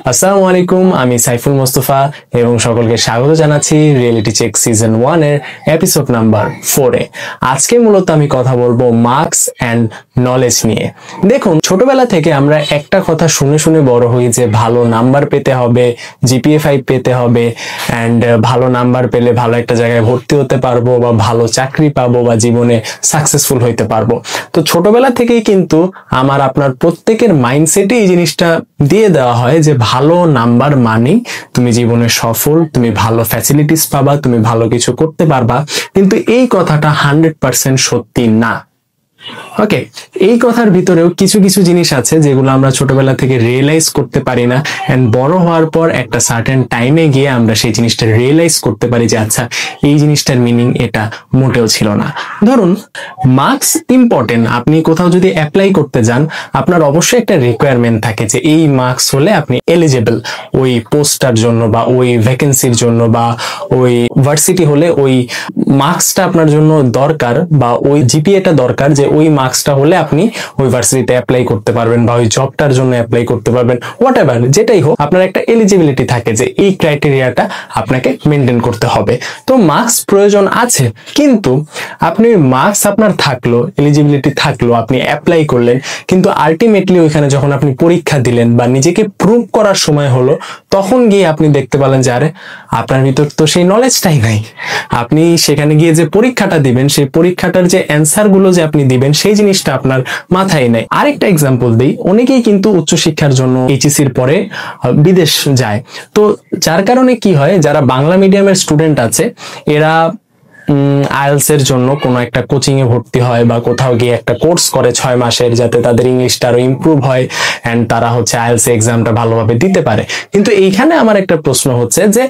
আসসালামু আলাইকুম, আমি সাইফুল মোস্তফা এবং সকলকে স্বাগত জানাচ্ছি রিয়েলিটি চেক সিজন 1 এর এপিসোড নাম্বার 4 এ। আজকে মূলত আমি কথা বলবো মার্কস এন্ড নলেজ নিয়ে। দেখুন, ছোটবেলা থেকে আমরা একটা কথা শুনে শুনে বড় হই যে ভালো নাম্বার পেতে হবে, জিপিএ 5 পেতে হবে এন্ড ভালো নাম্বার পেলে ভালো একটা জায়গায় ভর্তি হতে পারবো বা ভালো চাকরি পাবো বা জীবনে সাকসেসফুল হইতে পারবো। তো ছোটবেলা থেকেই কিন্তু আমার আপনার প্রত্যেকের মাইন্ডসেটে এই জিনিসটা দিয়ে দেওয়া হয় যে ভালো নাম্বার মানে তুমি জীবনে সফল, তুমি ভালো ফ্যাসিলিটিস পাবা, তুমি ভালো কিছু করতে পারবা। কিন্তু এই কথাটা 100% সত্যি না। ওকে, এই কথার ভিতরেও কিছু কিছু জিনিস আছে যেগুলো আমরা ছোটবেলা থেকে রিয়েলাইজ করতে পারি না, এন্ড বড় হওয়ার পর একটা সার্টেন টাইমে গিয়ে আমরা সেই জিনিসটা রিয়েলাইজ করতে পারি যে আচ্ছা, এই জিনিসটার মিনিং এটা মোটেও ছিল না। ধরুন, মার্কস ইম্পর্টেন্ট। আপনি কোথাও যদি অ্যাপ্লাই করতে যান, আপনার অবশ্যই একটা রিকোয়ারমেন্ট থাকে যে এই মার্কস হলে আপনি এলিজিবল ওই পোস্টটার জন্য বা ওই ভ্যাকেন্সির জন্য, বা ওই ভার্সিটি হলে ওই মার্কসটা আপনার জন্য দরকার বা ওই জিপিএটা দরকার, যে ওই মার্কসটা হলে আপনি ওই ভার্সিটিতে অ্যাপ্লাই করতে পারবেন বা ওই জবটার জন্য অ্যাপ্লাই করতে পারবেন। হোয়াট এভার, যেটাই হোক, আপনার একটা এলিজিবিলিটি থাকে যে এই ক্রাইটেরিয়াটা আপনাকে মেনটেন করতে হবে। তো মার্কস প্রয়োজন আছে, কিন্তু আপনি মার্কস আপনার থাকলো, এলিজিবিলিটি থাকলো, আপনি অ্যাপ্লাই করলেন, কিন্তু আলটিমেটলি ওইখানে যখন আপনি পরীক্ষা দিলেন বা নিজেকে প্রুভ করার সময় হলো, তখন গিয়ে আপনি দেখতে পেলেন যে আরে, আপনার ভিতর তো সেই নলেজটাই নাই। আপনি সেখানে গিয়ে যে পরীক্ষাটা দিবেন, সেই পরীক্ষাটার যে অ্যান্সার গুলো যে আপনি দিবেন, সেই জিনিসটা আপনার মাথায় নেই। আরেকটা এক্সাম্পল দিই, অনেকেই কিন্তু উচ্চশিক্ষার জন্য এইচএসসির পরে বিদেশ যায়। তো যার কারণে কি হয়, যারা বাংলা মিডিয়ামের স্টুডেন্ট আছে, এরা আইএলস এর জন্য কোনো একটা কোচিং এ ভর্তি হয় বা কোথাও গিয়ে একটা কোর্স করে 6 মাসের, যাতে তাদের ইংলিশটা আরো ইমপ্রুভ হয় এন্ড তারা আইএলস এক্সামটা ভালোভাবে দিতে পারে। কিন্তু এইখানে আমার একটা প্রশ্ন হচ্ছে যে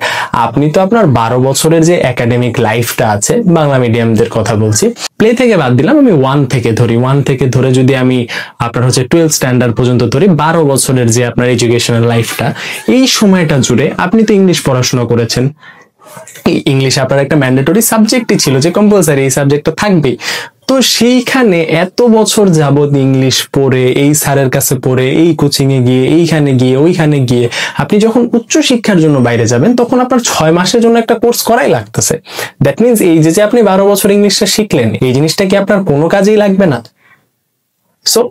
আপনি তো আপনার 12 বছরের যে একাডেমিক লাইফটা আছে, বাংলা মিডিয়ামদের কথা বলছি, প্লে থেকে বাদ দিলাম, আমি 1 থেকে ধরি, 1 থেকে ধরে যদি আমি আপনার 12 স্ট্যান্ডার্ড পর্যন্ত ধরি, 12 বছরের যে আপনার এডুকেশনাল লাইফটা, এই সময়টা জুড়ে আপনি তো ইংলিশ পড়াশোনা করেছেন। ইংলিশ আপনার একটা ম্যান্ডেটরি সাবজেক্টই ছিল, যে কম্পালসারি এই সাবজেক্টটা থাকবেই। তো সেইখানে এত বছর যাবত ইংলিশ পড়ে, এই স্যারের কাছে পড়ে, এই কোচিং এ গিয়ে, এইখানে গিয়ে, ওইখানে গিয়ে, আপনি যখন উচ্চ শিক্ষার জন্য বাইরে যাবেন, তখন আপনার 6 মাসের জন্য একটা কোর্স করাই লাগতেছে। দ্যাট মিনস এই যে আপনি 12 বছর ইংলিশটা শিখলেন, এই জিনিসটা কি আপনার কোনো কাজেই লাগবে না? সো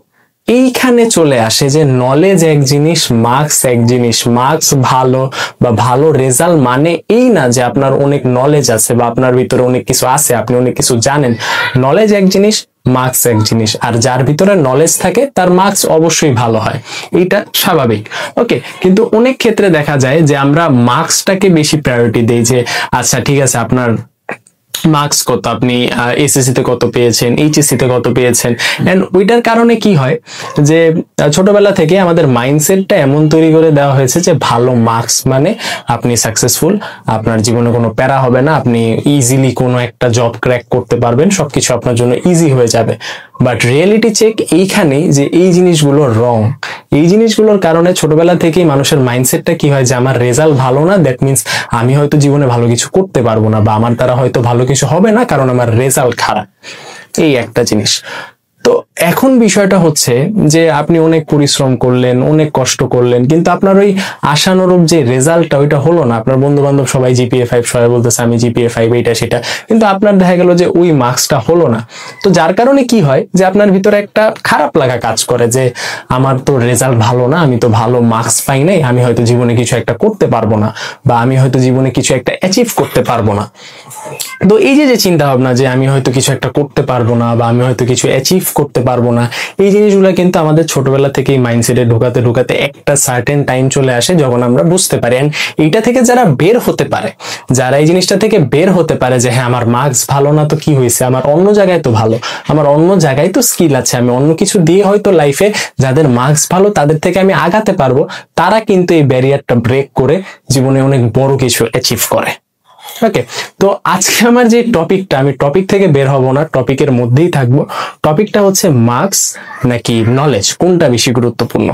এইখানে চলে আসে যে নলেজ এক জিনিস, মার্কস এক জিনিস। মার্কস ভালো বা ভালো রেজাল্ট মানে এই না যে আপনার অনেক নলেজ আছে বা আপনার ভিতরে অনেক কিছু আছে, আপনি অনেক কিছু জানেন। নলেজ এক জিনিস, মার্কস এক জিনিস। আর যার ভিতরে নলেজ থাকে তার মার্কস অবশ্যই ভালো হয়, এটা স্বাভাবিক। ওকে, কিন্তু অনেক ক্ষেত্রে দেখা যায় যে আমরা মার্কসটাকে বেশি প্রায়োরিটি দেই, যে আচ্ছা ঠিক আছে, আপনার মার্কস কত, আপনি এসএসসি তে কত পেয়েছেন, এইচএসসি তে কত পেয়েছেন। এন্ড ওইটার কারণে কি হয় যে ছোটবেলা থেকে আমাদের মাইন্ডসেটটা এমন তৈরি করে দেওয়া হয়েছে যে ভালো মার্কস মানে আপনি সাকসেসফুল, আপনার জীবনে কোনো প্যারা হবে না, আপনি ইজিলি কোনো একটা জব ক্র্যাক করতে পারবেন, সবকিছু আপনার জন্য ইজি হয়ে যাবে। বাট রিয়েলিটি চেক এইখানেই যে এই জিনিসগুলো রং। এই জিনিসগুলোর কারণে ছোটবেলা থেকেই মানুষের মাইন্ডসেটটা কি হয় যে আমার রেজাল্ট ভালো না, দ্যাট মিনস আমি হয়তো জীবনে ভালো কিছু করতে পারবো না, বা আমার দ্বারা হয়তো ভালো কিছু হবে না কারণ আমার রেজাল্ট খারাপ। এই একটা জিনিস। তো এখন বিষয়টা হচ্ছে যে আপনি অনেক পরিশ্রম করলেন, অনেক কষ্ট করলেন, কিন্তু আপনার ওই আশানুরূপ যে রেজাল্টটা ওইটা হলো না। আপনার বন্ধু বান্ধব সবাই জিপিএ 5, সবাই বলতেছে আমি জিপিএ 5, এইটা সেটা, কিন্তু আপনার দেখা গেল যে ওই মার্কসটা হলো না। তো যার কারণে কি হয় যে আপনার ভিতরে একটা খারাপ লাগা কাজ করে যে আমার তো রেজাল্ট ভালো না, আমি তো ভালো মার্কস পাই নাই, আমি হয়তো জীবনে কিছু একটা করতে পারবো না, বা আমি হয়তো জীবনে কিছু একটা অ্যাচিভ করতে পারবো না। তো এই যে চিন্তা ভাবনা যে আমি হয়তো কিছু একটা করতে পারবো না বা আমি হয়তো কিছু অ্যাচিভ করতে পারবো না, এই জিনিসগুলো কিন্তু আমাদের ছোটবেলা থেকেই মাইন্ডসেটে ঢুকাতে ঢুকাতে একটা সার্টেন টাইম চলে আসে যখন আমরা বুঝতে পারি। এন্ড এইটা থেকে যারা বের হতে পারে, যারা এই জিনিসটা থেকে বের হতে পারে যে হ্যাঁ, আমার মার্কস ভালো না তো কি হয়েছে, আমার অন্য জায়গায় তো ভালো, আমার অন্য জায়গায় তো স্কিল আছে, আমি অন্য কিছু দিয়ে হয়তো লাইফে যাদের মার্কস ভালো তাদের থেকে আমি আগাতে পারবো, তারা কিন্তু এই ব্যারিয়ারটা ব্রেক করে জীবনে অনেক বড় কিছু অ্যাচিভ করে। ওকে, তো আজকে আমার যে টপিকটা, আমি টপিক থেকে বের হব না, টপিকের মধ্যেই থাকবো। টপিকটা হচ্ছে মার্কস নাকি নলেজ, কোনটা বেশি গুরুত্বপূর্ণ।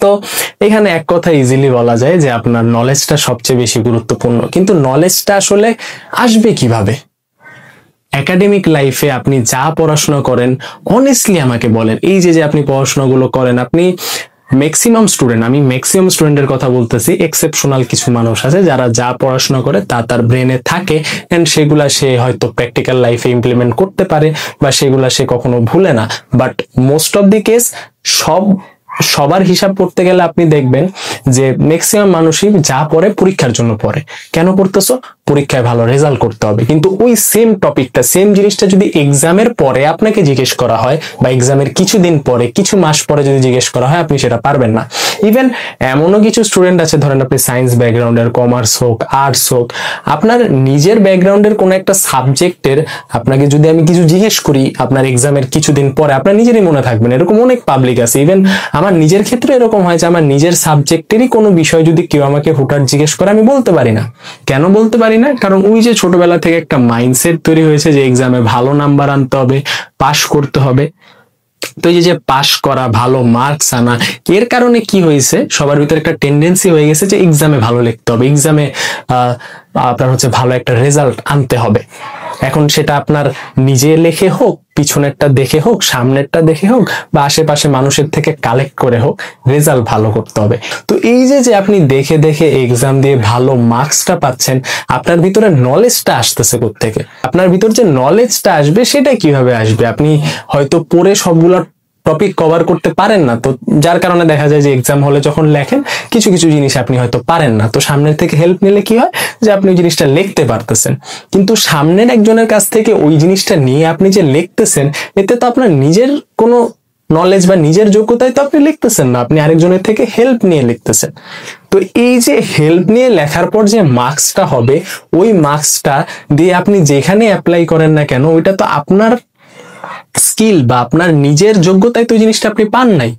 তো এখানে এক কথা ইজিলি বলা যায় যে আপনার নলেজটা সবচেয়ে বেশি গুরুত্বপূর্ণ, কিন্তু নলেজটা আসলে আসবে কিভাবে? একাডেমিক লাইফে আপনি যা পড়াশোনা করেন, অনেস্টলি আমাকে বলেন, এই যে আপনি পড়াশোনাগুলো করেন, আপনি ম্যাক্সিমাম স্টুডেন্ট, আমি ম্যাক্সিমাম স্টুডেন্টের কথা বলতেছি, এক্সেপশনাল কিছু মানুষ আছে যারা যা পড়াশোনা করে তা তার ব্রেনে থাকে এন্ড সেগুলা সে হয়তো প্র্যাকটিক্যাল লাইফে ইমপ্লিমেন্ট করতে পারে বা সেগুলা সে কখনো ভুলে না। But most of the case সবার হিসাব করতে গেলে আপনি দেখবেন যে ম্যাক্সিমাম মানুষই যা পড়ে পরীক্ষার জন্য পড়ে। কেন পড়তেছো? পরীক্ষায় ভালো রেজাল্ট করতে হবে। কিন্তু ওই সেম টপিকটা, সেম জিনিসটা যদি এক্সামের পরে আপনাকে জিজ্ঞেস করা হয় বা এক্সামের কিছুদিন পরে, কিছু মাস পরে যদি জিজ্ঞেস করা হয়, আপনি সেটা পারবেন না। ইভেন এমনও কিছু স্টুডেন্ট আছে, ধরেন আপনি সায়েন্স ব্যাকগ্রাউন্ডের, কমার্স হোক, আর্টস হোক, আপনার নিজের ব্যাকগ্রাউন্ডের কোনো একটা সাবজেক্টের আপনাকে যদি আমি কিছু জিজ্ঞেস করি, আপনার এক্সামের কিছুদিন পরে আপনার নিজেরই মনে থাকবে না। এরকম অনেক পাবলিক আছে। ইভেন আমার নিজের ক্ষেত্রে এরকম হয় যে আমার নিজের সাবজেক্টেরই কোনো বিষয় যদি কেউ আমাকে হুটহাট জিজ্ঞেস করে, আমি বলতে পারি না। কেন বলতে পারি না? কারণ ওই যে ছোটবেলা থেকে একটা মাইন্ডসেট তৈরি হয়েছে যে এক্সামে ভালো নাম্বার আনতে হবে, পাশ করতে হবে। তো এই যে পাশ করা, ভালো মার্কস আনা, এর কারণে কি হয়েছে, সবার ভিতরে একটা টেন্ডেন্সি হয়ে গেছে যে এক্সামে ভালো লিখতে হবে, এক্সামে আপনার ভালো একটা রেজাল্ট আনতে হবে। এখন সেটা আপনার নিজে লেখে হোক, পিছনেরটা দেখে হোক, সামনেরটা দেখে হোক, বা আশেপাশে মানুষের থেকে কালেক্ট করে হোক, রেজাল্ট ভালো করতে হবে। তো এই যে আপনি দেখে দেখে এক্সাম দিয়ে ভালো মার্কসটা পাচ্ছেন, আপনার ভিতরে নলেজটা আসতেছে কোত্থেকে? আপনার ভিতর যে নলেজটা আসবে সেটা কিভাবে আসবে? আপনি হয়তো পড়ে সবগুলা টপিক কভার করতে পারেন না, তো যার কারণে দেখা যায় যে এক্সাম হলে যখন লেখেন কিছু কিছু জিনিস আপনি হয়তো পারেন না। তো সামনের থেকে হেল্প নিলে কি হয় যে আপনি জিনিসটা লিখতে পারতেছেন। কিন্তু সামনের একজনের কাছ থেকে ওই জিনিসটা নিয়ে আপনি যে লিখতেছেন, এতে তো আপনার নিজের কোনো নলেজ বা নিজের যোগ্যতায় তো আপনি লিখতেছেন না, আপনি আরেকজনের থেকে হেল্প নিয়ে লিখতেছেন। তো এই যে হেল্প নিয়ে লেখার পর যে মার্কসটা হবে, ওই মার্কসটা দিয়ে আপনি যেখানে অ্যাপ্লাই করেন না কেন, ওইটা তো আপনার স্কিল বা আপনার নিজের যোগ্যতায় তো জিনিসটা আপনি পান নাই,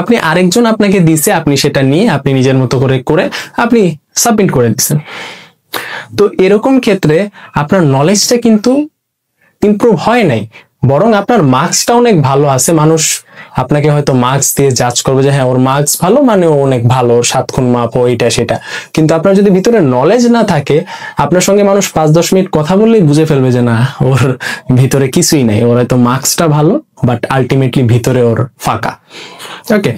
আপনি আরেকজন আপনাকে দিছে, আপনি সেটা নিয়ে আপনি নিজের মতো করে আপনি সাবমিট করে দিচ্ছেন। তো এরকম ক্ষেত্রে আপনার নলেজটা কিন্তু ইমপ্রুভ হয় নাই, বরং আপনার মার্কসটা অনেক ভালো আছে। মানুষ আপনাকে হয়তো মার্কস দিয়ে জাজ করবে যে হ্যাঁ ওর মার্কস ভালো মানে ও অনেক ভালো, 7 খুন মাপ, ও এটা সেটা। কিন্তু আপনার যদি ভিতরে নলেজ না থাকে, আপনার সঙ্গে মানুষ 5-10 মিনিট কথা বললেই বুঝে ফেলবে যে না, ওর ভিতরে কিছুই নাই, ওর হয়তো মার্কসটা ভালো বাট আলটিমেটলি ভিতরে ওর ফাঁকা। ওকে।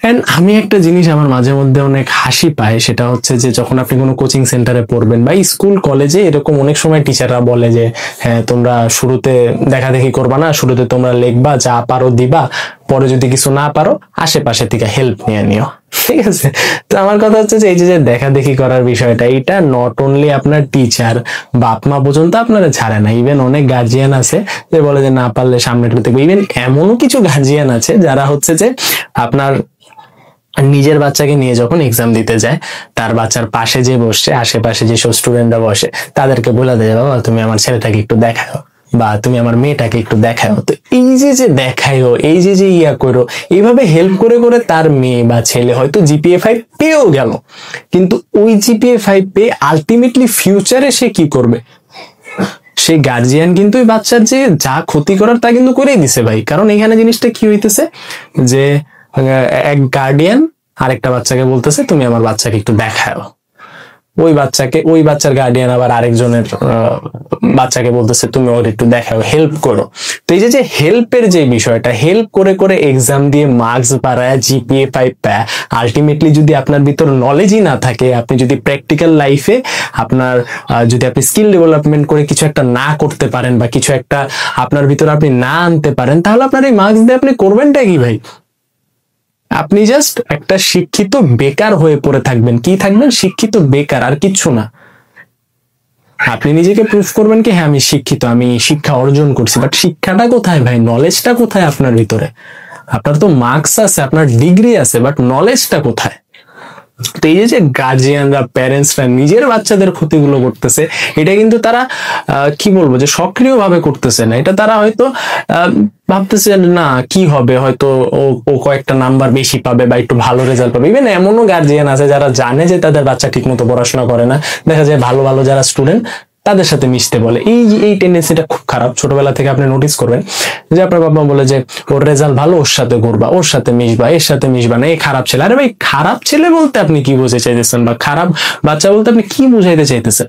এন্ড আমি একটা জিনিস আমার মাঝে মধ্যে অনেক হাসি পায়, সেটা হচ্ছে যে যখন আপনি কোনো কোচিং সেন্টারে পড়বেন বা স্কুল কলেজে, এরকম অনেক সময় টিচাররা বলে যে হ্যাঁ তোমরা শুরুতে দেখাদেখি করবা না, শুরুতে তোমরা লিখবা, যা পারো দিবা, পরে যদি কিছু না পারো আশেপাশে থেকে হেল্প নিয়ে নিও। ঠিক আছে? তো আমার কথা হচ্ছে যে এই যে দেখাদেখি করার বিষয়টা, এটা নট অনলি আপনার টিচার, বাপ মা পর্যন্ত আপনারা ছাড়ে না। ইভেন অনেক গার্জিয়ান আছে যে বলে যে না পারলে সামনেটা দেখবো। ইভেন এমনও কিছু গার্জিয়ান আছে যারা হচ্ছে যে আপনার নিজের বাচ্চাকে নিয়ে যখন এক্সাম দিতে যায়, তার বাচ্চার পাশে যে বসছে, আশেপাশে যেসব স্টুডেন্টরা বসে, তাদেরকে বলে দেয় বাবা তুমি আমার ছেলেটাকে একটু দেখাও বা তুমি আমার মেয়েটাকে একটু দেখাও। তো এই যে দেখাইও, এই যে ইয়া করো, এইভাবে হেল্প করে করে তার মেয়ে বা ছেলে হয়তো জিপিএ 5 পেয়েও গেল, কিন্তু ওই জিপিএ 5 পেয়ে আলটিমেটলি ফিউচারে সে কি করবে? সেই গার্জিয়ান কিন্তু ওই বাচ্চার যে যা ক্ষতি করার তা কিন্তু করেই দিছে ভাই। কারণ এখানে জিনিসটা কি হইতেছে যে এক গার্ডিয়ান আরেকটা বাচ্চাকে বলতেছে তুমি আমার বাচ্চাকে একটু দেখাও, ওই বাচ্চার গার্ডিয়ান আবার আরেকজনের বাচ্চাকে বলতেছে তুমি ওর একটু দেখাও, হেল্প করো। তো এই যে হেল্পের যে বিষয়টা, হেল্প করে করে এক্সাম দিয়ে মার্কস বাড়ায়, জিপিএ 5 পায়, আলটিমেটলি যদি আপনার ভিতর নলেজই না থাকে, আপনি যদি প্র্যাকটিক্যাল লাইফে আপনার যদি আপনি স্কিল ডেভেলপমেন্ট করে কিছু একটা না করতে পারেন বা কিছু একটা আপনার ভিতর আপনি না আনতে পারেন, তাহলে আপনার এই মার্কস দিয়ে আপনি করবেনটা কি ভাই? আপনি জাস্ট একটা শিক্ষিত বেকার হয়ে পড়ে থাকবেন। কি থাকবেন? শিক্ষিত বেকার, আর কিচ্ছু না। আপনি নিজেকে প্রুফ করবেন কি হ্যাঁ আমি শিক্ষিত, আমি শিক্ষা অর্জন করছি, বাট শিক্ষাটা কোথায় ভাই? নলেজটা কোথায় আপনার ভিতরে? আপনার তো মার্কস আছে, আপনার ডিগ্রি আছে, বাট নলেজটা কোথায়? তো এই যে গার্জিয়ানরা, প্যারেন্টসরা নিজের বাচ্চাদের ক্ষতিগুলো করতেছে, এটা কিন্তু তারা কি বলবো যে সক্রিয় ভাবে করতেছে না, এটা তারা হয়তো ভাবতেছে না কি হবে, হয়তো ও কয়েকটা নাম্বার বেশি পাবে বা একটু ভালো রেজাল্ট পাবে। ইভেন এমনও গার্জিয়ান আছে যারা জানে যে তাদের বাচ্চা ঠিক মতো পড়াশোনা করে না, দেখা যায় ভালো ভালো যারা স্টুডেন্ট তাদের সাথে মিশতে বলে। এই টেন্ডেন্সিটা খুব খারাপ। ছোটবেলা থেকে আপনি নোটিস করবেন যে আপনার বাবা বলে যে ওর রেজাল্ট ভালো, ওর সাথে ঘুরবা, ওর সাথে মিশবা, এর সাথে মিশবা না, এই খারাপ ছেলে। আরে ভাই খারাপ ছেলে বলতে আপনি কি বুঝাতে চাইতেছেন, বা খারাপ বাচ্চা বলতে আপনি কি বুঝাইতে চাইতেছেন?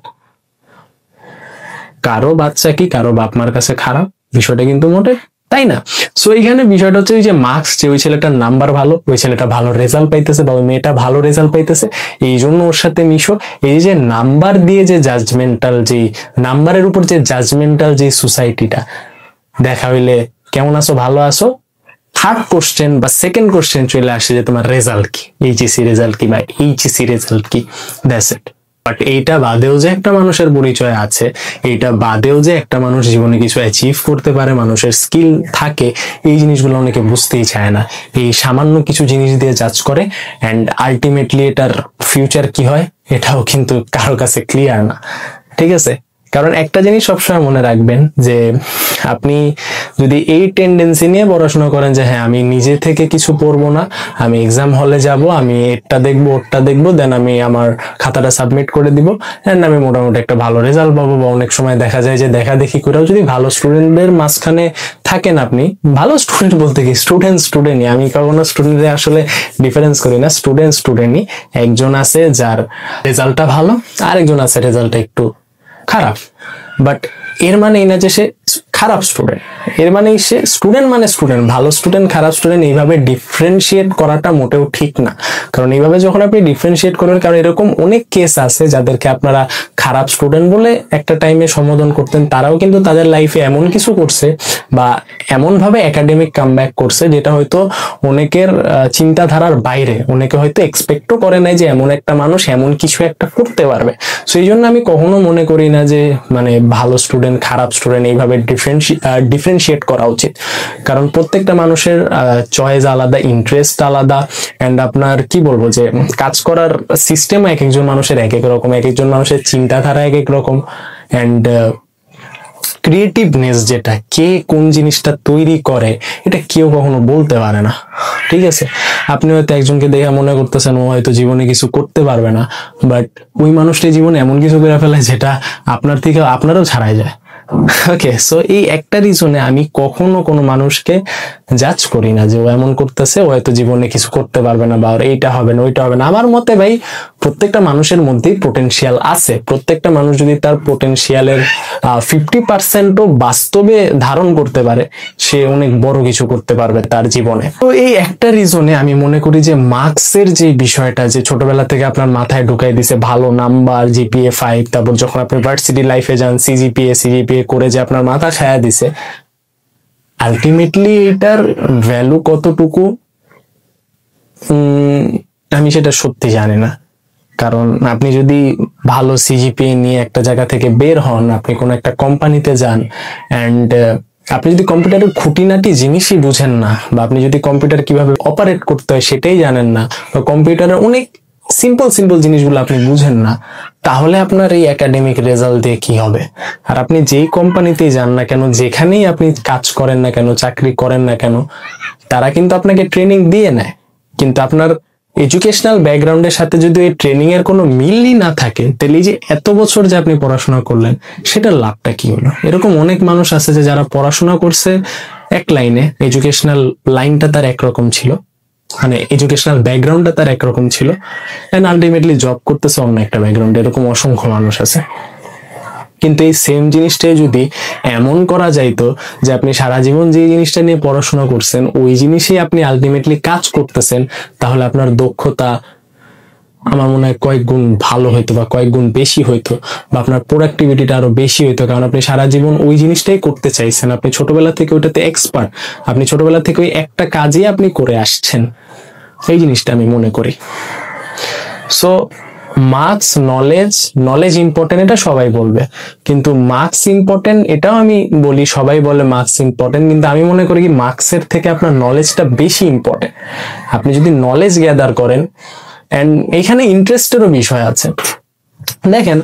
কারো বাচ্চা কি কারো বাপ মার কাছে খারাপ, বিষয়টা কিন্তু মোটে তাই না? সো এইখানে বিষয়টা হচ্ছে যে মার্কস, যে ওই ছেলেটার নাম্বার ভালো, ওই ছেলেটা ভালো রেজাল্ট পাইতেছে বা ওই মেয়েটা ভালো রেজাল্ট পাইতেছে, এই জন্য ওর সাথে মিশো। এই যে নাম্বার দিয়ে যে জাজমেন্টাল, যে নাম্বারের উপর যে জাজমেন্টাল যে সোসাইটিটা দেখা হইলে কেমন আছো, ভালো আছো, থার্ড কোশ্চেন বা সেকেন্ড কোশ্চেন চলে আসে যে তোমার রেজাল্ট কি, এইচএসসি রেজাল্ট কি বা এইচএসসি রেজাল্ট কি, দ্যাটস ইট। বাট এইটা বাদেও যে একটা মানুষের পরিচয় আছে, এইটা বাদেও যে একটা মানুষ জীবনে কিছু অ্যাচিভ করতে পারে, মানুষের স্কিল থাকে, এই জিনিসগুলো অনেকে বুঝতেই চায় না। এই সামান্য কিছু জিনিস দিয়ে জাজ করে, অ্যান্ড আলটিমেটলি এটার ফিউচার কি হয় এটাও কিন্তু কারো কাছে ক্লিয়ার না। ঠিক আছে, কারণ একটা জিনিস সবসময় মনে রাখবেন যে আপনি যদি এই টেন্ডেন্সি নিয়ে পড়াশোনা করেন যে হ্যাঁ আমি নিজে থেকে কিছু পড়বো না, আমি এক্সাম হলে যাব, আমি এটা দেখবো ওটা দেখবো, দেন আমি আমার খাতাটা সাবমিট করে দিব, এন্ড আমি মোটামুটি একটা ভালো রেজাল্ট পাবো, বা অনেক সময় দেখা যায় যে দেখা দেখি করেও যদি ভালো স্টুডেন্টদের মাঝখানে থাকেন, আপনি ভালো স্টুডেন্ট বলতে কি স্টুডেন্টই, আমি কখনো স্টুডেন্টদের আসলে ডিফারেন্স করি না, স্টুডেন্টই। একজন আছে যার রেজাল্টটা ভালো, আরেকজন আছে রেজাল্টটা একটু খারাপ, বাট এর মানে এই না যে সে খারাপ স্টুডেন্ট, এর মানে সে স্টুডেন্ট, মানে স্টুডেন্ট, ভালো স্টুডেন্ট খারাপ স্টুডেন্ট এইভাবে ডিফারেন্সিয়েট করাটা মোটেও ঠিক না। কারণ এইভাবে যখন আপনি ডিফারেন্সিয়েট করবেন, কারণ এরকম অনেক কেস আছে যাদেরকে আপনারা খারাপ স্টুডেন্ট বলে একটা টাইমে সম্বোধন করতেন, তারাও কিন্তু তাদের লাইফে এমন কিছু করছে বা এমন ভাবে একাডেমিক কামব্যাক করছে যেটা হয়তো অনেকের চিন্তাধারার বাইরে, অনেকে হয়তো এক্সপেক্টও করে নাই যে এমন একটা মানুষ এমন কিছু একটা করতে পারবে। সেই জন্য আমি কখনো মনে করি না যে মানে ভালো স্টুডেন্ট খারাপ স্টুডেন্ট এইভাবে ডিফারেন্সিয়েট করা উচিত। কারণ প্রত্যেকটা মানুষের চয়েস আলাদা, ইন্টারেস্ট আলাদা, এন্ড আপনার কি বলবো যে কাজ করার সিস্টেম এক একজন মানুষের এক এক রকম, এক একজন মানুষের চিন্তাধারা এক এক রকম, এন্ড ক্রিয়েটিভনেস যেটা, কে কোন জিনিসটা তৈরি করে এটা কেউ কখনো বলতে পারে না। ঠিক আছে, আপনি হয়তো একজনকে দেখে মনে করতেছেন ও হয়তো জীবনে কিছু করতে পারবে না, বাট ওই মানুষটি জীবনে এমন কিছু করে ফেলে যেটা আপনার থেকে আপনারও ছাড়াই যায়। ওকে, সো এই একটা রিজনে আমি কখনো কোনো মানুষকে জাজ করি না যে ও এমন করতেছে, ও হয়তো জীবনে কিছু করতে পারবে না, বা এইটা হবে না ওইটা হবে না। আমার মতে ভাই প্রত্যেকটা মানুষের মধ্যেই পোটেনশিয়াল আছে, প্রত্যেকটা মানুষ যদি তার পোটেনশিয়ালের 50%ও বাস্তবে ধারণ করতে পারে, সে অনেক বড় কিছু করতে পারবে তার জীবনে। তো এই একটা রিজনে আমি মনে করি যে মার্কসের যে বিষয়টা, যে ছোটবেলা থেকে আপনার মাথায় ঢুকাই দিছে ভালো নাম্বার, জিপিএ 5, তারপর যখন আপনি ভার্সিটি লাইফে যান সিজিপিএ করে যে আপনার মাথা খায়া দিছে, আলটিমেটলি এটার ভ্যালু কতটুকু আমি সেটা সত্যি জানি না। কারণ আপনি যদি ভালো সিজিপিএ নিয়ে একটা জায়গা থেকে বের হন, আপনি কোনো একটা কোম্পানিতে যান, অ্যান্ড আপনি যদি কম্পিউটারের খুঁটিনাটি জিনিসই বুঝেন না, বা আপনি যদি কম্পিউটার কিভাবে অপারেট করতে হয় সেটাই জানেন না, বা কম্পিউটারের অনেক সিম্পল জিনিসগুলো আপনি বুঝেন না, তাহলে আপনার এই একাডেমিক রেজাল্ট দিয়ে কি হবে? আর আপনি যেই কোম্পানিতেই যান না কেন, যেখানেই আপনি কাজ করেন না কেন, চাকরি করেন না কেন, তারা কিন্তু আপনাকে ট্রেনিং দিয়ে নেয়, কিন্তু আপনার এডুকেশনাল ব্যাকগ্রাউন্ডের সাথে যদি এই ট্রেনিং এর কোনো মিলই না থাকে, তাহলে যে এত বছর যে আপনি পড়াশোনা করলেন সেটার লাভটা কি হলো? এরকম অনেক মানুষ আছে যে যারা পড়াশোনা করছে এক লাইনে, এডুকেশনাল লাইনটা তার একরকম ছিল, মানে এডুকেশনাল ব্যাকগ্রাউন্ডটা তার একরকম ছিল, এন্ড আলটিমেটলি জব করতেছে অন্য একটা ব্যাকগ্রাউন্ডে, এরকম অসংখ্য মানুষ আছে। কিন্তু এই সেম জিনিসটাই যদি এমন করা যাইতো যে আপনি সারা জীবন যে জিনিসটা নিয়ে পড়াশোনা করছেন ওই জিনিসই আপনি আলটিমেটলি কাজ করতেছেন, তাহলে আপনার দক্ষতা আমার মনে হয় কয়েক গুণ ভালো হইতো, বা কয়েক গুণ বেশি হইতো, বা আপনার প্রোডাক্টিভিটিটা আরো বেশি হইতো। কারণ আপনি সারা জীবন ওই জিনিসটাই করতে চাইছেন, আপনি ছোটবেলা থেকে ওইটাতে এক্সপার্ট, আপনি ছোটবেলা থেকে ওই একটা কাজই আপনি করে আসছেন, এই জিনিসটা আমি মনে করি। সো মার্কস, নলেজ ইম্পর্টেন্ট এটা সবাই বলবে, কিন্তু মার্কস ইম্পর্টেন্ট এটাও আমি বলি, সবাই বলে মার্কস ইম্পর্টেন্ট, কিন্তু আমি মনে করি কি মার্কসের থেকে আপনার নলেজটা বেশি ইম্পর্টেন্ট। আপনি যদি নলেজ গ্যাদার করেন, এন্ড এখানে ইন্টারেস্টেরও বিষয় আছে। দেখেন,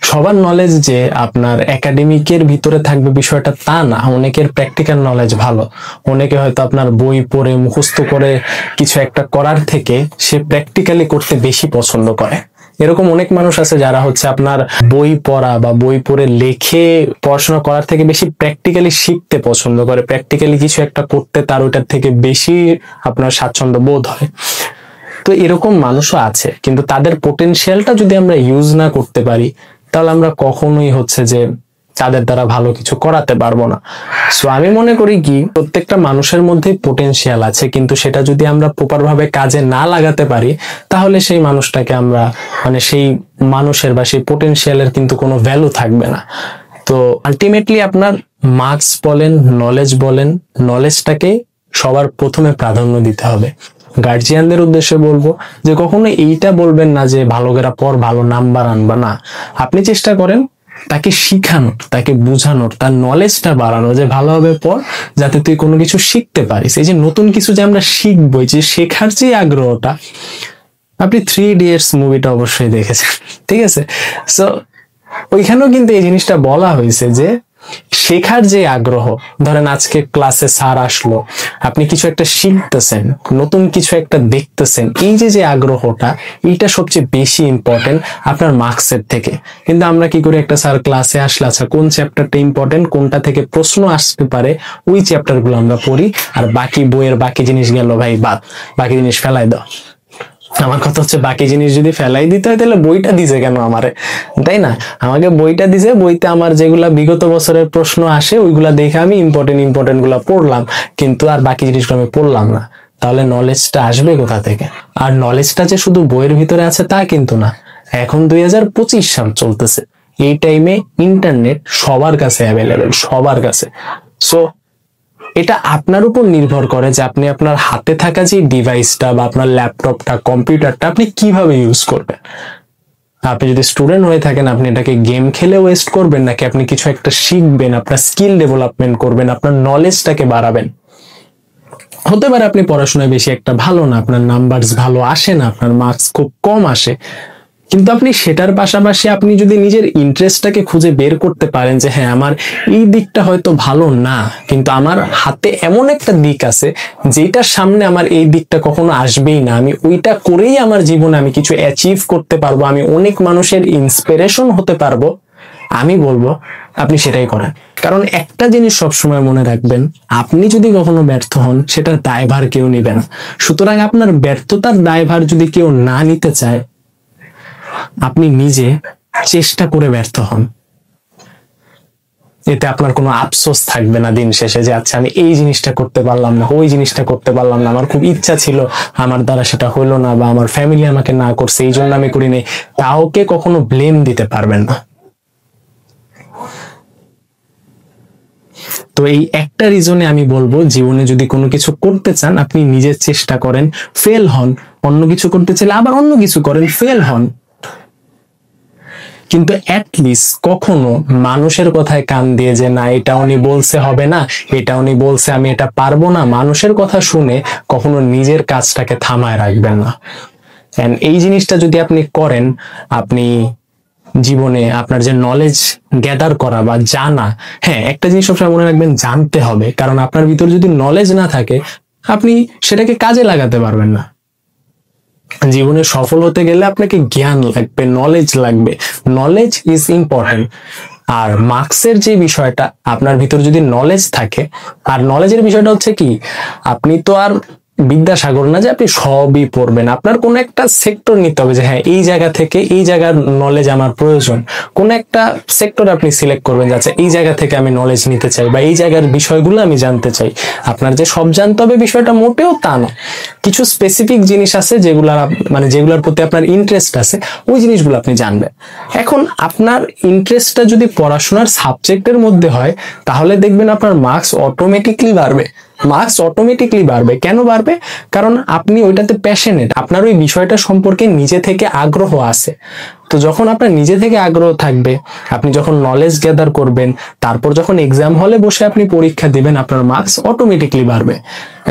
সবার নলেজ যে আপনার একাডেমিকের ভিতরে থাকবে বিষয়টা তা না, অনেকের প্র্যাকটিক্যাল নলেজ ভালো, অনেকে হয়তো আপনার বই পড়ে মুখস্থ করে কিছু একটা করার থেকে সে প্র্যাকটিক্যালি করতে বেশি পছন্দ করে। এরকম অনেক মানুষ আছে যারা হচ্ছে আপনার বই পড়া বা বই পড়ে লেখে পড়াশোনা করার থেকে বেশি প্র্যাকটিক্যালি শিখতে পছন্দ করে, প্র্যাকটিক্যালি কিছু একটা করতে তার ওইটার থেকে বেশি আপনার স্বাচ্ছন্দ্য বোধ হয়। তো এরকম মানুষও আছে, কিন্তু তাদের পোটেনশিয়ালটা যদি আমরা ইউজ না করতে পারি, তাহলে আমরা কখনোই হচ্ছে যে তাদের দ্বারা ভালো কিছু করাতে পারবো না। সো আমি মনে করি কি, প্রত্যেকটা মানুষের মধ্যে পোটেনশিয়াল আছে, কিন্তু সেটা যদি আমরা প্রপার ভাবে কাজে না লাগাতে পারি, তাহলে সেই মানুষটাকে আমরা সেই মানুষের বা সেই পোটেনশিয়ালের কিন্তু কোনো ভ্যালু থাকবে না। তো আলটিমেটলি আপনার মার্কস বলেন, নলেজ বলেন, নলেজটাকে সবার প্রথমে প্রাধান্য দিতে হবে। গার্জিয়ানদের উদ্দেশ্যে বলবো যে কখনো এইটা বলবেন না যে ভালো করে পড়, ভালো নাম্বার আনবা না। আপনি চেষ্টা করেন তাকে শিখানোর, তাকে বুঝানোর, তার নলেজটা বাড়ানো, যে ভালোভাবে পড় যাতে তুই কোনো কিছু শিখতে পারিস। এই যে নতুন কিছু যে আমরা শিখবো, যে শেখার যে আগ্রহটা, আপনি 3 Idiots মুভিটা অবশ্যই দেখেছেন, ঠিক আছে? সো ওইখানেও কিন্তু এই জিনিসটা বলা হয়েছে যে শেখার যে আগ্রহ, ধরেন আজকে ক্লাসে স্যার আসলো, আপনি কিছু একটা শিখতেছেন, নতুন কিছু একটা দেখতেছেন, এই যে আগ্রহটা, এইটা সবচেয়ে বেশি ইম্পর্টেন্ট আপনার মার্কসের থেকে। কিন্তু আমরা কি করি, একটা স্যার ক্লাসে আসলে আচ্ছা কোন চ্যাপ্টারটা ইম্পর্টেন্ট, কোনটা থেকে প্রশ্ন আসতে পারে, ওই চ্যাপ্টার গুলো আমরা পড়ি, আর বাকি বইয়ের বাকি জিনিস গেল ভাই বাদ, বাকি জিনিস ফেলাই দাও। আমার কথা হচ্ছে, বাকি জিনিস যদি ফেলাই দিতে হয় তাহলে বইটা দিছে কেন আমারে, তাই না? আমাকে বইটা দিছে, বইতে আমার যেগুলা বিগত বছরের প্রশ্ন আসে ওইগুলা দেখে আমি ইম্পর্টেন্ট গুলা পড়লাম, কিন্তু আর বাকি জিনিসগুলো আমি পড়লাম না। তাহলে নলেজটা আসবে কোথা থেকে? আর নলেজটা যে শুধু বইয়ের ভিতরে আছে তা কিন্তু না। এখন 2025 সাল চলতেছে, এই টাইমে ইন্টারনেট সবার কাছে অ্যাভেলেবেল, সবার কাছে। সো এটা আপনার উপর নির্ভর করে যে আপনি আপনার হাতে থাকা যে ডিভাইসটা বা আপনার ল্যাপটপটা, কম্পিউটারটা আপনি কিভাবে ইউজ করবেন। আপনি যদি স্টুডেন্ট হয়ে থাকেন, আপনি এটাকে গেম খেলে ওয়েস্ট করবেন, নাকি আপনি কিছু একটা শিখবেন, আপনার স্কিল ডেভেলপমেন্ট করবেন, আপনার নলেজটাকে বাড়াবেন। হতে পারে আপনি পড়াশোনায় বেশি একটা ভালো না, আপনার নাম্বারস ভালো আসে না, আপনার মার্কস খুব কম আসে, কিন্তু আপনি সেটার পাশাপাশি আপনি যদি নিজের ইন্টারেস্টটাকে খুঁজে বের করতে পারেন যে হ্যাঁ আমার এই দিকটা হয়তো ভালো না, কিন্তু আমার হাতে এমন একটা দিক আছে যেটার সামনে আমার এই দিকটা কখনো আসবেই না, আমি ওইটা করেই আমার জীবনে আমি কিছু অ্যাচিভ করতে পারবো, আমি অনেক মানুষের ইন্সপিরেশন হতে পারবো, আমি বলবো আপনি সেটাই করেন। কারণ একটা জিনিস সবসময় মনে রাখবেন, আপনি যদি কখনো ব্যর্থ হন সেটার দায়ভার কেউ নিবে না। সুতরাং আপনার ব্যর্থতার দায়ভার যদি কেউ না নিতে চায়, আপনি নিজে চেষ্টা করে ব্যর্থ হন, এতে আপনার কোনো আফসোস থাকবে না দিন শেষে যে আচ্ছা আমি এই জিনিসটা করতে পারলাম না, ওই জিনিসটা করতে পারলাম না, আমার খুব ইচ্ছা ছিল, আমার দ্বারা সেটা হলো না, বা আমার ফ্যামিলি আমাকে না করছে এই জন্য আমি করিনি। কাউকে কখনো ব্লেম দিতে পারবেন না। তো এই একটা রিজনে আমি বলবো, জীবনে যদি কোনো কিছু করতে চান, আপনি নিজের চেষ্টা করেন, ফেল হন, অন্য কিছু করতে চাইলে আবার অন্য কিছু করেন, ফেল হন, কিন্তু অ্যাটলিস্ট কখনো মানুষের কথায় কান দিয়ে যে না এটা উনি বলছে হবে না, এটা উনি বলছে আমি এটা পারবো না, মানুষের কথা শুনে কখনো নিজের কাজটাকে থামায় রাখবেন না। এন্ড এই জিনিসটা যদি আপনি করেন, আপনি জীবনে আপনার যে নলেজ গ্যাদার করা বা জানা, হ্যাঁ একটা জিনিস সবসময় মনে রাখবেন, জানতে হবে, কারণ আপনার ভিতরে যদি নলেজ না থাকে আপনি সেটাকে কাজে লাগাতে পারবেন না। জীবনে সফল হতে গেলে আপনাকে জ্ঞান লাগবে, নলেজ লাগবে, নলেজ ইজ ইম্পর্টেন্ট। আর মার্কসের যে বিষয়টা, আপনার ভিতর যদি নলেজ থাকে, আর নলেজের বিষয়টা হচ্ছে কি, আপনি তো আর বিদ্যাসাগর না যে আপনি সবই পড়বেন, আপনার কোন একটা সেক্টর নিতে হবে যে হ্যাঁ এই জায়গা থেকে এই জায়গার নলেজ আমার প্রয়োজন, কোন একটা সেক্টর আপনি সিলেক্ট করবেন যে আচ্ছা এই জায়গা থেকে আমি নলেজ নিতে চাই বা এই জায়গার বিষয়গুলো আমি জানতে চাই। আপনার যে সব জানতে হবে বিষয়টা মোটেও তা না, কিছু স্পেসিফিক জিনিস আছে যেগুলা যেগুলোর প্রতি আপনার ইন্টারেস্ট আছে, ওই জিনিসগুলো আপনি জানবেন। এখন আপনার ইন্টারেস্টটা যদি পড়াশোনার সাবজেক্টের মধ্যে হয়, তাহলে দেখবেন আপনার মার্কস অটোমেটিকলি বাড়বে, মার্কস অটোমেটিকলি বাড়বে। কেন বাড়বে? কারণ আপনি ওইটাতে প্যাশনেট, আপনার ওই বিষয়টা সম্পর্কে নিজে থেকে আগ্রহ আছে। তো যখন আপনার নিজে থেকে আগ্রহ থাকবে, আপনি যখন নলেজ গ্যাদার করবেন, তারপর যখন এক্সাম হলে বসে আপনি পরীক্ষা দিবেন, আপনার মার্কস অটোমেটিকলি বাড়বে।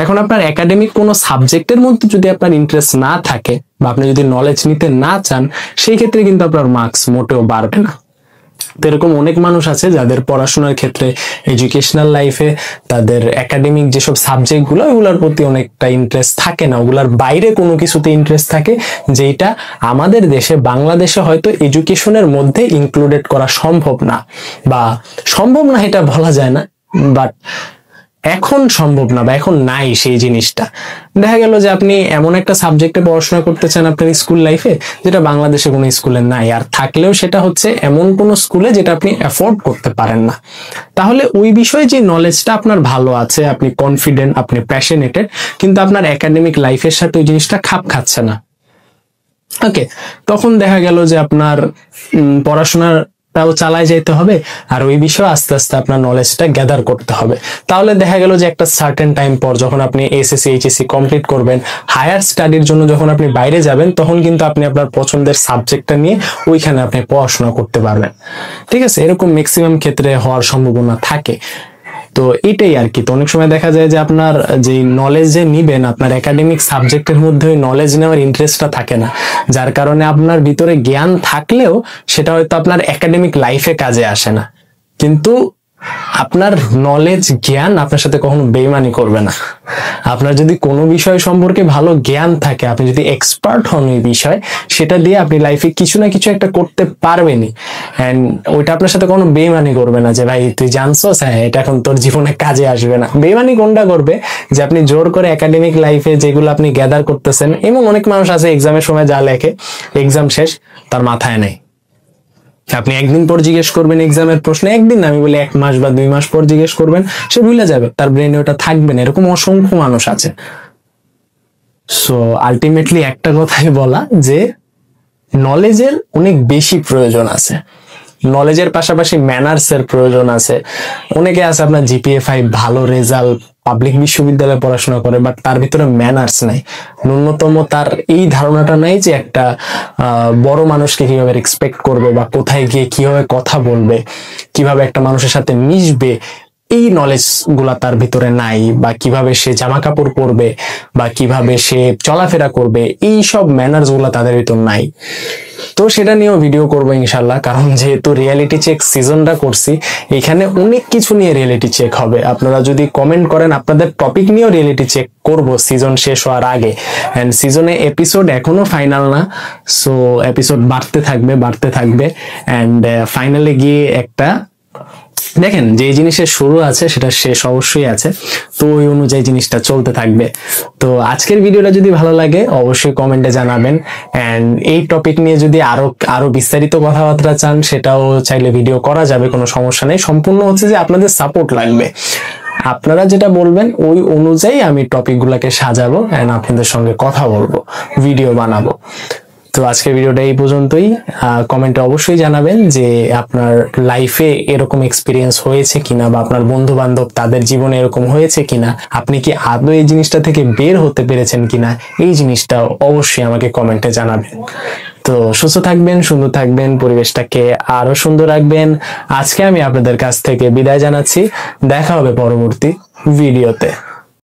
এখন আপনার একাডেমিক কোনো সাবজেক্টের মধ্যে যদি আপনার ইন্টারেস্ট না থাকে বা আপনি যদি নলেজ নিতে না চান, সেই ক্ষেত্রে কিন্তু আপনার মার্কস মোটেও বাড়বে না। তো এরকম অনেক মানুষ আছে যাদের পড়াশোনার ক্ষেত্রে, এডুকেশনাল লাইফে তাদের একাডেমিক যেসব সাবজেক্ট গুলো, ওগুলোর প্রতি অনেকটা ইন্টারেস্ট থাকে না, ওগুলার বাইরে কোনো কিছুতে ইন্টারেস্ট থাকে, যেটা আমাদের দেশে, বাংলাদেশে হয়তো এডুকেশনের মধ্যে ইনক্লুডেড করা সম্ভব না, বা সম্ভব না এটা বলা যায় না, বাট এখন সম্ভব না বা এখন নাই সেই জিনিসটা। দেখা গেল যে আপনি এমন একটা সাবজেক্টে পড়াশোনা করতেছেন আপনার স্কুল লাইফে যেটা বাংলাদেশে কোনো স্কুলে নাই, আর থাকলেও সেটা হচ্ছে এমন কোনো স্কুলে যেটা আপনি অ্যাফোর্ড করতে পারেন না। তাহলে ওই বিষয়ে যে নলেজটা আপনার ভালো আছে, আপনি কনফিডেন্ট, আপনি প্যাশনেটেড, কিন্তু আপনার একাডেমিক লাইফের সাথে ওই জিনিসটা খাপ খাচ্ছে না, ওকে, তখন দেখা গেল যে আপনার পড়াশোনাটাও চালায় যেতে হবে, আর ওই বিষয়ে আস্তে আস্তে আপনার নলেজটা গ্যাদার করতে হবে। তাহলে দেখা গেল যে একটা সার্টেন টাইম পর যখন আপনি এসএসসি এইচএসসি কমপ্লিট করবেন, হায়ার স্টাডির জন্য যখন আপনি বাইরে যাবেন, তখন কিন্তু আপনি আপনার পছন্দের সাবজেক্টটা নিয়ে ওইখানে আপনি পড়াশোনা করতে পারবেন। ঠিক আছে, এরকম ম্যাক্সিমাম ক্ষেত্রে হওয়ার সম্ভাবনা থাকে। তো এটাই আর কি। তো অনেক সময় দেখা যায় যে আপনার যে নলেজ যে নিবেন, আপনার একাডেমিক সাবজেক্টের মধ্যে ওই নলেজ নেওয়ার ইন্টারেস্টটা থাকে না, যার কারণে আপনার ভিতরে জ্ঞান থাকলেও সেটা হয়তো আপনার একাডেমিক লাইফে কাজে আসে না। কিন্তু আপনার নলেজ জ্ঞান আপনার সাথে কখনো বেইমানি করবে না। আপনার যদি কোনো বিষয় সম্পর্কে ভালো জ্ঞান থাকে, আপনি যদি এক্সপার্ট হন ওই বিষয়, সেটা দিয়ে আপনি লাইফে কিছু না কিছু একটা করতে পারবেনই। এন্ড ওইটা আপনার সাথে কোনো বেইমানি করবে না যে ভাই তুই জানছস, হ্যাঁ এটা এখন তোর জীবনে কাজে আসবে না। বেইমানি কোনটা করবে, যে আপনি জোর করে একাডেমিক লাইফে যেগুলো আপনি গ্যাদার করতেছেন, এবং অনেক মানুষ আছে এক্সামের সময় যা লেখে, এক্সাম শেষ তার মাথায় নেই। আপনি একদিন পর জিজ্ঞেস করবেন এক্সামের প্রশ্ন, একদিন না, আমি বলি 1 মাস বা 2 মাস পর জিজ্ঞেস করবেন, সে ভুলে যাবে, তার ব্রেনে ওটা থাকবে না। এরকম অসংখ্য মানুষ আছে। সো আলটিমেটলি একটা কথাই বলা যে নলেজের অনেক বেশি প্রয়োজন আছে, নলেজের পাশাপাশি ম্যানার্স এর প্রয়োজন আছে। অনেকে আছে আপনার জিপিএ 5, ভালো রেজাল্ট, পাবলিক বিশ্ববিদ্যালয়ে পড়াশোনা করে, বাট তার ভিতরে ম্যানার্স নাই, ন্যূনতম তার এই ধারণাটা নাই যে একটা বড় মানুষকে কিভাবে রেসপেক্ট করবে, বা কোথায় গিয়ে কিভাবে কথা বলবে, কিভাবে একটা মানুষের সাথে মিশবে, এই নলেজ গুলা তার ভিতরে নাই। বা কিভাবে সে জামা কাপড় পরবে, বা কিভাবে সে চলাফেরা করবে, এই সব ম্যানার্স গুলা তাদের ভিতর নাই। তো সেটা নিয়েও ভিডিও করবো ইনশাল্লাহ, কারণ যেহেতু রিয়েলিটি চেক সিজনটা করছি, এখানে অনেক কিছু নিয়ে রিয়েলিটি চেক হবে। আপনারা যদি কমেন্ট করেন আপনাদের টপিক নিয়েও রিয়েলিটি চেক করব সিজন শেষ হওয়ার আগে। এন্ড সিজনে এপিসোড এখনো ফাইনাল না, সো এপিসোড বাড়তে থাকবে এন্ড ফাইনালে গিয়ে একটা, দেখেন যে জিনিসের শুরু আছে সেটা শেষ অবশ্যই আছে, তো ওই অনুযায়ী জিনিসটা চলতে থাকবে। তো আজকের ভিডিওটা যদি ভালো লাগে অবশ্যই কমেন্টে জানাবেন। এন্ড এই টপিক নিয়ে যদি আরো বিস্তারিত কথাবার্তা চান, সেটাও চাইলে ভিডিও করা যাবে, কোনো সমস্যা নেই। সম্পূর্ণ হচ্ছে যে আপনাদের সাপোর্ট লাগবে, আপনারা যেটা বলবেন ওই অনুযায়ী আমি টপিক গুলাকে সাজাবো এন্ড আপনাদের সঙ্গে কথা বলবো, ভিডিও বানাবো। তো আজকের ভিডিওটা এই পর্যন্তই। কমেন্টে অবশ্যই জানাবেন যে আপনার লাইফে এরকম এক্সপিরিয়েন্স হয়েছে কিনা, বা আপনার বন্ধু বান্ধব তাদের জীবনে এরকম হয়েছে কিনা, আপনি কি আদৌ এই জিনিসটা থেকে বের হতে পেরেছেন কিনা, এই জিনিসটা অবশ্যই আমাকে কমেন্টে জানাবেন। তো সুস্থ থাকবেন, সুন্দর থাকবেন, পরিবেশটাকে আরো সুন্দর রাখবেন। আজকে আমি আপনাদের কাছ থেকে বিদায় জানাচ্ছি, দেখা হবে পরবর্তী ভিডিওতে।